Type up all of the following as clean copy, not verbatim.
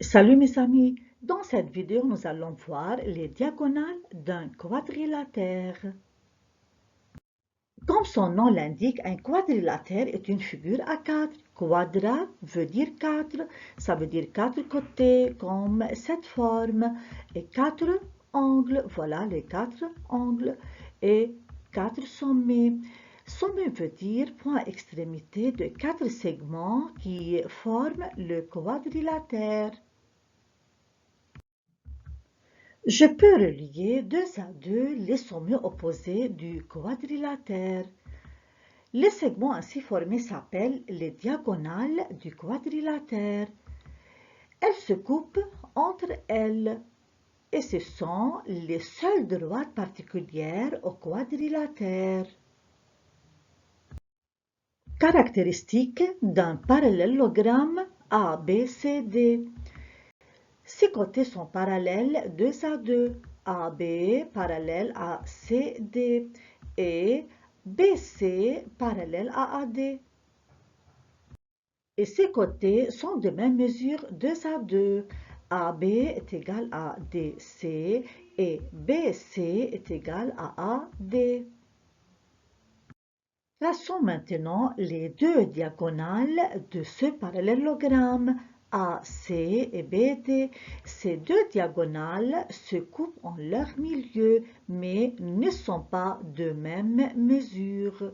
Salut mes amis, dans cette vidéo nous allons voir les diagonales d'un quadrilatère. Comme son nom l'indique, un quadrilatère est une figure à quatre. Quadra veut dire quatre, ça veut dire quatre côtés comme cette forme et quatre angles, voilà les quatre angles et quatre sommets. Sommet veut dire point extrémité de quatre segments qui forment le quadrilatère. Je peux relier deux à deux les sommets opposés du quadrilatère. Les segments ainsi formés s'appellent les diagonales du quadrilatère. Elles se coupent entre elles et ce sont les seules droites particulières au quadrilatère. Caractéristiques d'un parallélogramme ABCD. Ces côtés sont parallèles 2 à 2, AB parallèle à CD et BC parallèle à AD. Et ces côtés sont de même mesure 2 à 2. AB est égal à DC et BC est égal à AD. Traçons maintenant les deux diagonales de ce parallélogramme AC et BD. Ces deux diagonales se coupent en leur milieu, mais ne sont pas de même mesure.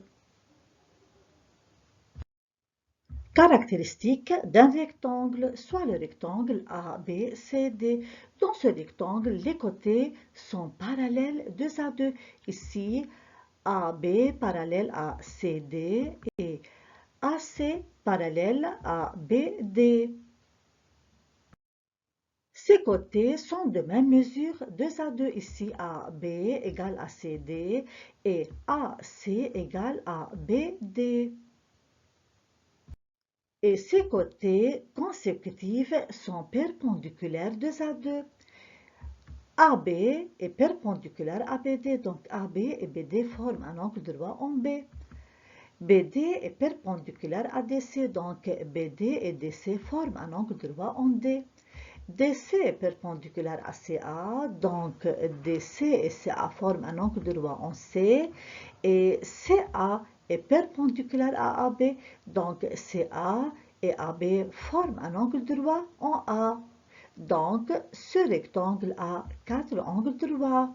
Caractéristique d'un rectangle, soit le rectangle ABCD. Dans ce rectangle, les côtés sont parallèles 2 à 2. Ici, AB parallèle à CD et AC parallèle à BD. Ces côtés sont de même mesure 2 à 2. Ici, AB égale à CD et AC égale à BD. Et ces côtés consécutifs sont perpendiculaires 2 à 2. AB est perpendiculaire à BD, donc AB et BD forment un angle droit en B. BD est perpendiculaire à DC, donc BD et DC forment un angle droit en D. DC est perpendiculaire à CA, donc DC et CA forment un angle droit en C. Et CA est perpendiculaire à AB, donc CA et AB forment un angle droit en A. Donc, ce rectangle a quatre angles droits.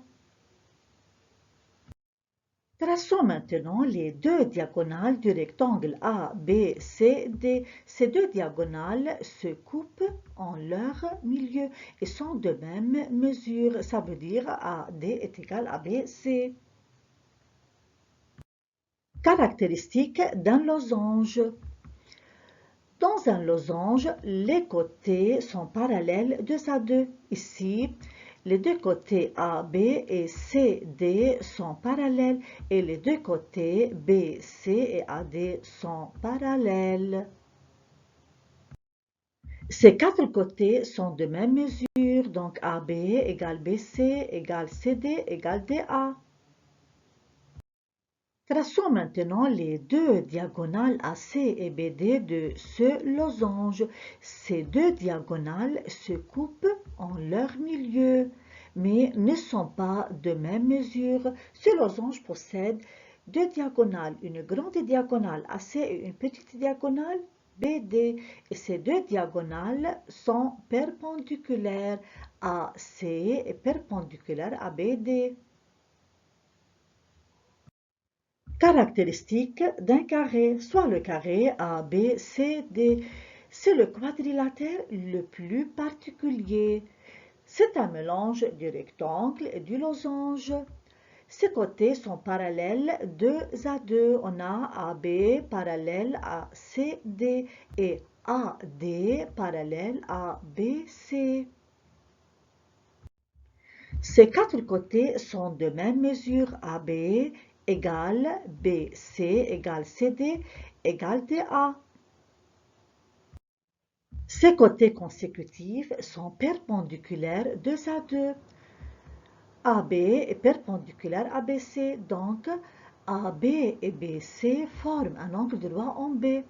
Traçons maintenant les deux diagonales du rectangle ABCD. Ces deux diagonales se coupent en leur milieu et sont de même mesure. Ça veut dire AD est égal à BC. Caractéristique d'un losange. Dans un losange, les côtés sont parallèles 2 à 2. Ici, les deux côtés AB et CD sont parallèles et les deux côtés BC et AD sont parallèles. Ces quatre côtés sont de même mesure, donc AB égale BC égale CD égale DA. Traçons maintenant les deux diagonales AC et BD de ce losange. Ces deux diagonales se coupent en leur milieu, mais ne sont pas de même mesure. Ce losange possède deux diagonales, une grande diagonale AC et une petite diagonale BD. Et ces deux diagonales sont perpendiculaires. AC est perpendiculaire à BD. Caractéristique d'un carré, soit le carré ABCD. C'est le quadrilatère le plus particulier. C'est un mélange du rectangle et du losange. Ces côtés sont parallèles 2 à 2. On a AB parallèle à CD et AD parallèle à BC. Ces quatre côtés sont de même mesure. AB égale BC égale CD égale DA. Ces côtés consécutifs sont perpendiculaires 2 à 2. AB est perpendiculaire à BC, donc AB et BC forment un angle droit en B.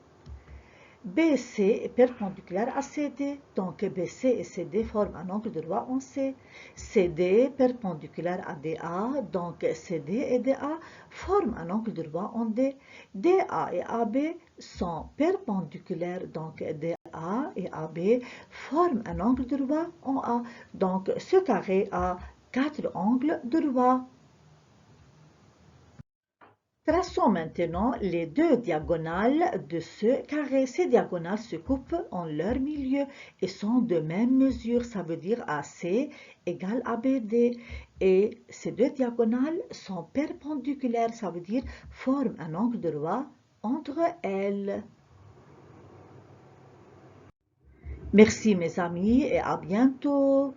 BC est perpendiculaire à CD, donc BC et CD forment un angle droit en C. CD perpendiculaire à DA, donc CD et DA forment un angle droit en D. DA et AB sont perpendiculaires, donc DA et AB forment un angle droit en A. Donc ce carré a 4 angles droits. Traçons maintenant les deux diagonales de ce carré. Ces diagonales se coupent en leur milieu et sont de même mesure. Ça veut dire AC égale ABD. Et ces deux diagonales sont perpendiculaires. Ça veut dire forment un angle droit entre elles. Merci mes amis et à bientôt.